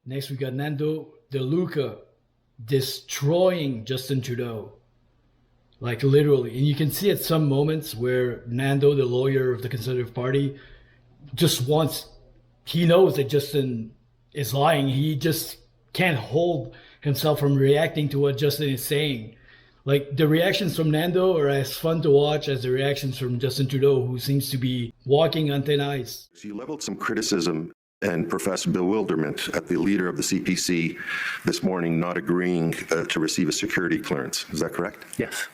Next, we got Nando De Luca destroying Justin Trudeau. Like literally. And you can see at some moments where Nando, the lawyer of the Conservative Party, he knows that Justin is lying. He just can't hold himself from reacting to what Justin is saying. Like the reactions from Nando are as fun to watch as the reactions from Justin Trudeau, who seems to be walking on thin ice. You leveled some criticism and professed bewilderment at the leader of the CPC this morning not agreeing to receive a security clearance. Is that correct? Yes.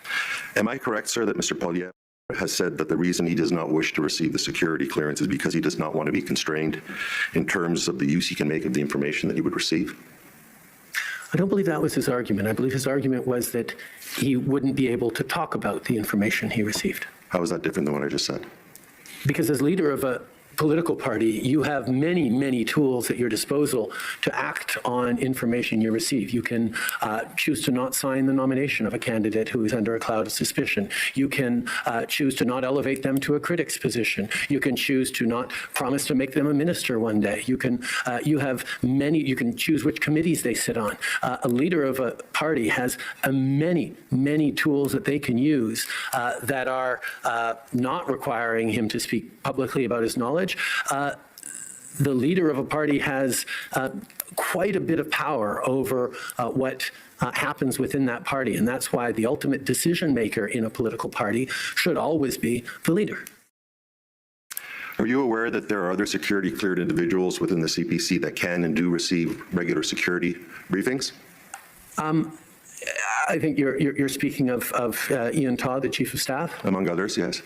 Am I correct, sir, that Mr. Poilievre has said that the reason he does not wish to receive the security clearance is because he does not want to be constrained in terms of the use he can make of the information that he would receive? I don't believe that was his argument. I believe his argument was that he wouldn't be able to talk about the information he received. How is that different than what I just said? Because as leader of a political party, you have many, many tools at your disposal to act on information you receive. You can choose to not sign the nomination of a candidate who is under a cloud of suspicion. You can choose to not elevate them to a critic's position. You can choose to not promise to make them a minister one day. You can choose which committees they sit on. A leader of a party has many, many tools that they can use that are not requiring him to speak publicly about his knowledge. The leader of a party has quite a bit of power over what happens within that party, and that's why the ultimate decision maker in a political party should always be the leader. Are you aware that there are other security cleared individuals within the CPC that can and do receive regular security briefings? I think you're speaking of Ian Todd, the Chief of Staff? Among others, yes.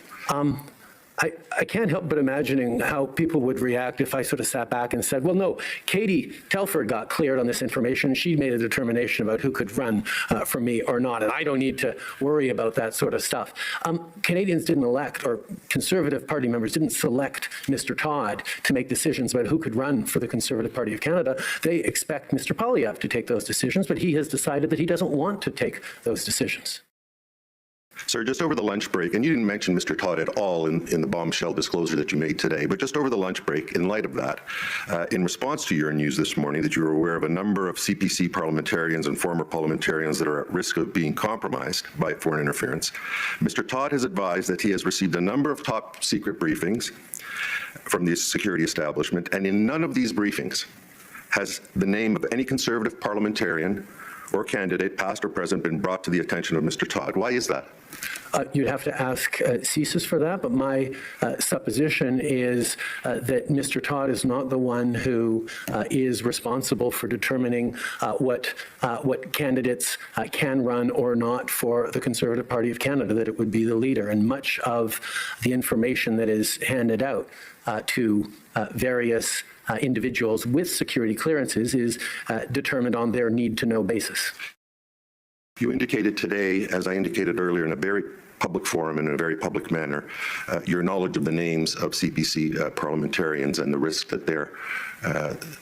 I can't help but imagining how people would react if I sort of sat back and said, well, no, Katie Telford got cleared on this information. She made a determination about who could run for me or not, and I don't need to worry about that sort of stuff. Canadians didn't elect, or Conservative Party members didn't select Mr. Todd to make decisions about who could run for the Conservative Party of Canada. They expect Mr. Poilievre to take those decisions, but he has decided that he doesn't want to take those decisions. Sir, just over the lunch break, and you didn't mention Mr. Todd at all in the bombshell disclosure that you made today, but just over the lunch break, in light of that, in response to your news this morning that you were aware of a number of CPC parliamentarians and former parliamentarians that are at risk of being compromised by foreign interference, Mr. Todd has advised that he has received a number of top secret briefings from the security establishment, and in none of these briefings has the name of any Conservative parliamentarian or candidate, past or present, been brought to the attention of Mr. Todd. Why is that? You'd have to ask CSIS for that, but my supposition is that Mr. Todd is not the one who is responsible for determining what candidates can run or not for the Conservative Party of Canada, that it would be the leader. And much of the information that is handed out to various individuals with security clearances is determined on their need-to-know basis. You indicated today, as I indicated earlier, in a very public forum and in a very public manner, your knowledge of the names of CPC parliamentarians and the risk that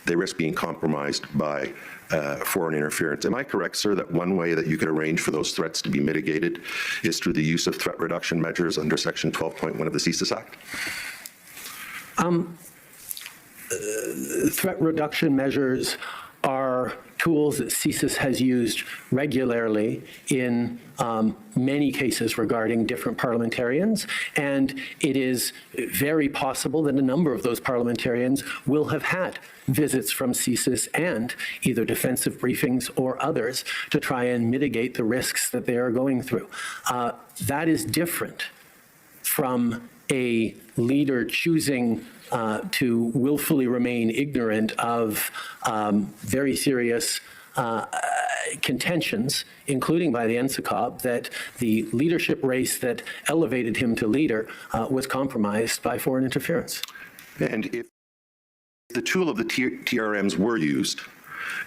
they risk being compromised by foreign interference. Am I correct, sir, that one way that you could arrange for those threats to be mitigated is through the use of threat reduction measures under Section 12.1 of the CSIS Act? Threat reduction measures are tools that CSIS has used regularly in many cases regarding different parliamentarians, and it is very possible that a number of those parliamentarians will have had visits from CSIS and either defensive briefings or others to try and mitigate the risks that they are going through. That is different from a leader choosing to willfully remain ignorant of very serious contentions, including by the NSICOP, that the leadership race that elevated him to leader was compromised by foreign interference. And if the tool of the TRMs were used,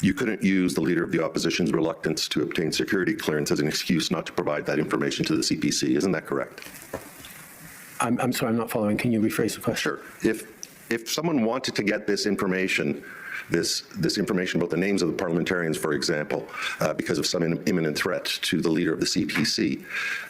you couldn't use the leader of the opposition's reluctance to obtain security clearance as an excuse not to provide that information to the CPC. Isn't that correct? I'm sorry, I'm not following. Can you rephrase the question? Sure. If someone wanted to get this information, this information about the names of the parliamentarians, for example, because of some imminent threat to the leader of the CPC,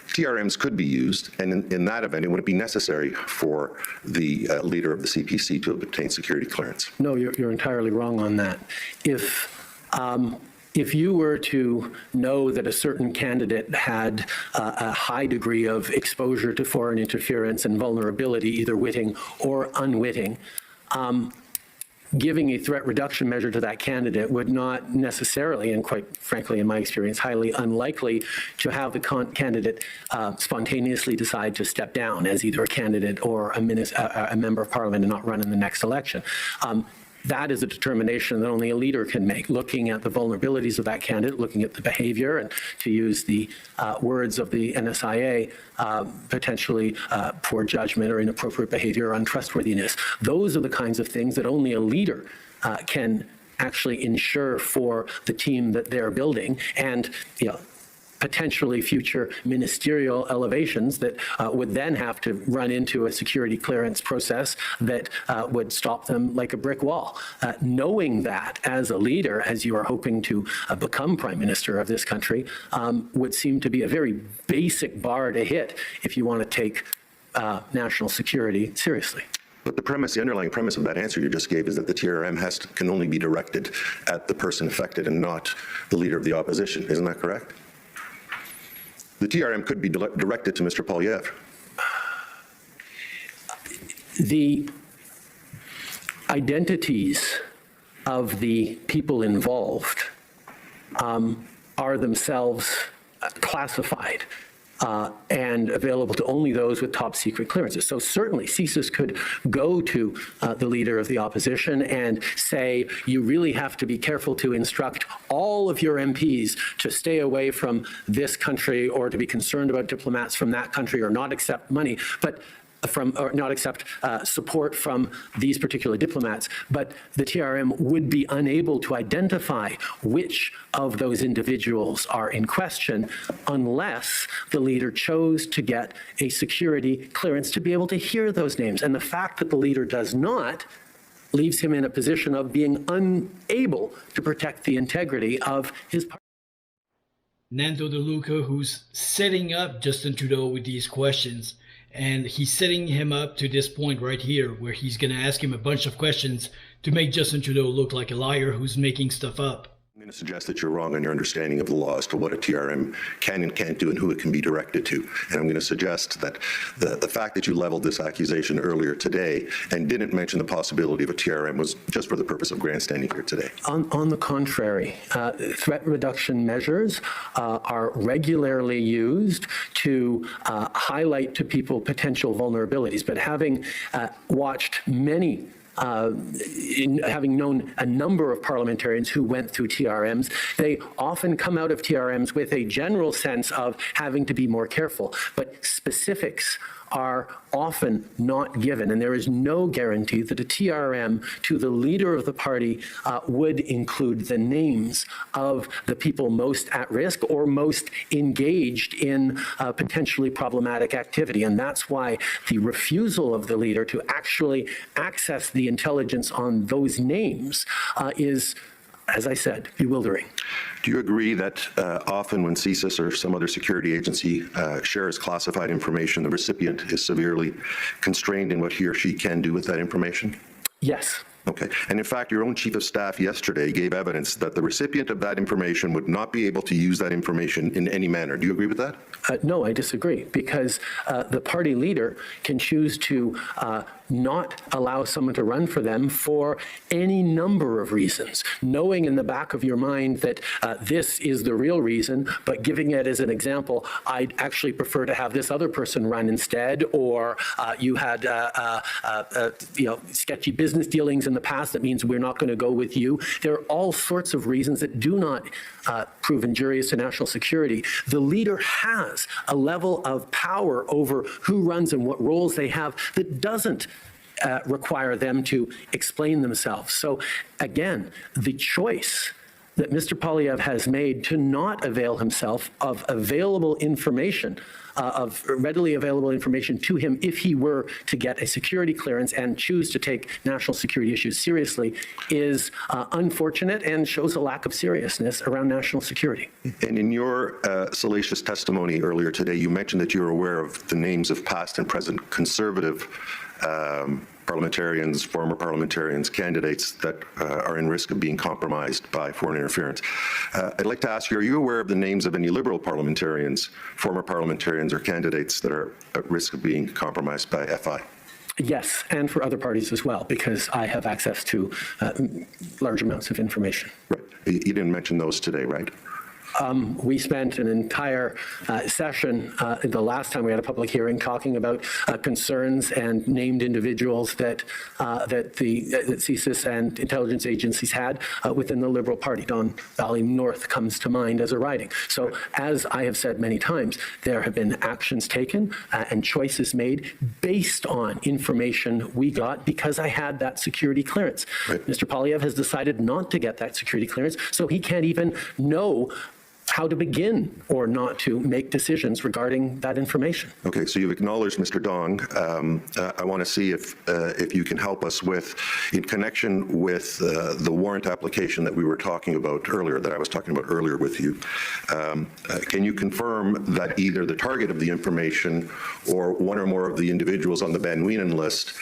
TRMs could be used, and in that event, it wouldn't be necessary for the leader of the CPC to obtain security clearance. No, you're entirely wrong on that. If you were to know that a certain candidate had a high degree of exposure to foreign interference and vulnerability, either witting or unwitting, giving a threat reduction measure to that candidate would not necessarily, and quite frankly, in my experience, highly unlikely to have the candidate spontaneously decide to step down as either a candidate or a member of parliament and not run in the next election. That is a determination that only a leader can make, looking at the vulnerabilities of that candidate, looking at the behavior, and to use the words of the NSIA, potentially poor judgment or inappropriate behavior or untrustworthiness. Those are the kinds of things that only a leader can actually ensure for the team that they're building, and potentially future ministerial elevations that would then have to run into a security clearance process that would stop them like a brick wall. Knowing that as a leader, as you are hoping to become Prime Minister of this country, would seem to be a very basic bar to hit if you want to take national security seriously. But the underlying premise of that answer you just gave is that the TRM can only be directed at the person affected and not the leader of the opposition. Isn't that correct? The TRM could be directed to Mr. Poilievre. The identities of the people involved are themselves classified and available to only those with top secret clearances. So certainly CSIS could go to the leader of the opposition and say, you really have to be careful to instruct all of your MPs to stay away from this country, or to be concerned about diplomats from that country, or not accept money, or not accept support from these particular diplomats. But the TRM would be unable to identify which of those individuals are in question unless the leader chose to get a security clearance to be able to hear those names. And the fact that the leader does not leaves him in a position of being unable to protect the integrity of his party. Nando De Luca, who's setting up Justin Trudeau with these questions, and he's setting him up to this point right here where he's going to ask him a bunch of questions to make Justin Trudeau look like a liar who's making stuff up. I'm going to suggest that you're wrong on your understanding of the law as to what a TRM can and can't do and who it can be directed to. And I'm going to suggest that the fact that you leveled this accusation earlier today and didn't mention the possibility of a TRM was just for the purpose of grandstanding here today. On the contrary, threat reduction measures are regularly used to highlight to people potential vulnerabilities. But having watched many having known a number of parliamentarians who went through TRMs, they often come out of TRMs with a general sense of having to be more careful. But specifics are often not given, and there is no guarantee that a TRM to the leader of the party would include the names of the people most at risk or most engaged in potentially problematic activity. And that's why the refusal of the leader to actually access the intelligence on those names is, as I said, bewildering. Do you agree that often when CSIS or some other security agency shares classified information, the recipient is severely constrained in what he or she can do with that information? Yes. Okay. And in fact, your own chief of staff yesterday gave evidence that the recipient of that information would not be able to use that information in any manner. Do you agree with that? No, I disagree, because the party leader can choose to not allow someone to run for them for any number of reasons, knowing in the back of your mind that this is the real reason, but giving it as an example, I'd actually prefer to have this other person run instead, or you had sketchy business dealings in the past, that means we're not going to go with you. There are all sorts of reasons that do not prove injurious to national security. The leader has a level of power over who runs and what roles they have that doesn't require them to explain themselves. So again, the choice that Mr. Poilievre has made to not avail himself of available information, of readily available information to him if he were to get a security clearance and choose to take national security issues seriously is unfortunate and shows a lack of seriousness around national security. And in your salacious testimony earlier today, you mentioned that you were aware of the names of past and present Conservative parliamentarians, former parliamentarians, candidates that are in risk of being compromised by foreign interference. I'd like to ask you, are you aware of the names of any Liberal parliamentarians, former parliamentarians or candidates that are at risk of being compromised by FI? Yes, and for other parties as well, because I have access to large amounts of information. Right. You didn't mention those today, right? We spent an entire session the last time we had a public hearing talking about concerns and named individuals that that CSIS and intelligence agencies had within the Liberal Party. Don Valley North comes to mind as a riding. So as I have said many times, there have been actions taken and choices made based on information we got because I had that security clearance. Right. Mr. Poilievre has decided not to get that security clearance, so he can't even know how to begin or not to make decisions regarding that information. Okay, so you've acknowledged Mr. Dong. I want to see if you can help us with, in connection with the warrant application that we were talking about earlier, that I was talking about earlier with you. Can you confirm that either the target of the information or one or more of the individuals on the Van Wienen list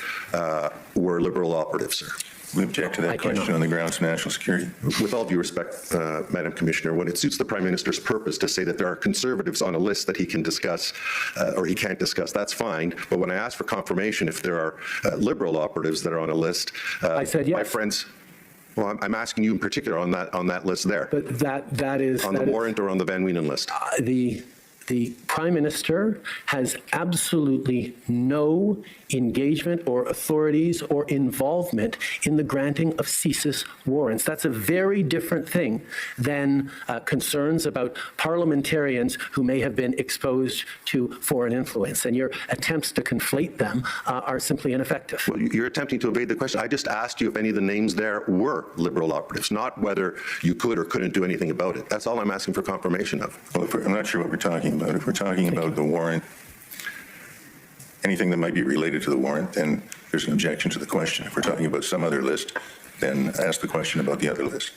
were Liberal operatives, sir? We object to that question on the grounds of national security. With all due respect, Madam Commissioner, when it suits the Prime Minister's purpose to say that there are Conservatives on a list that he can discuss or he can't discuss, that's fine. But when I ask for confirmation if there are Liberal operatives that are on a list, I said yes. My friends, well, I'm asking you in particular on that list there. But that is on the warrant or on the Van Wienen list. The Prime Minister has absolutely no engagement or authorities or involvement in the granting of CSIS warrants. That's a very different thing than concerns about parliamentarians who may have been exposed to foreign influence. And your attempts to conflate them are simply ineffective. Well, you're attempting to evade the question. I just asked you if any of the names there were Liberal operatives, not whether you could or couldn't do anything about it. That's all I'm asking for confirmation of. Well, I'm not sure what we're talking about. If we're talking about the warrant, anything that might be related to the warrant, then there's an objection to the question. If we're talking about some other list, then ask the question about the other list.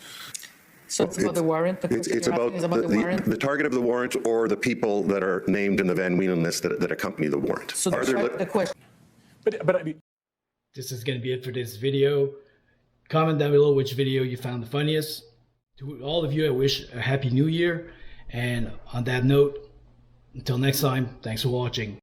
So it's about the warrant? It's about the target of the warrant or the people that are named in the Van Wienen list that accompany the warrant. So the question. But I mean, This is going to be it for this video. Comment down below which video you found the funniest. To all of you, I wish a happy new year. And on that note, until next time, thanks for watching.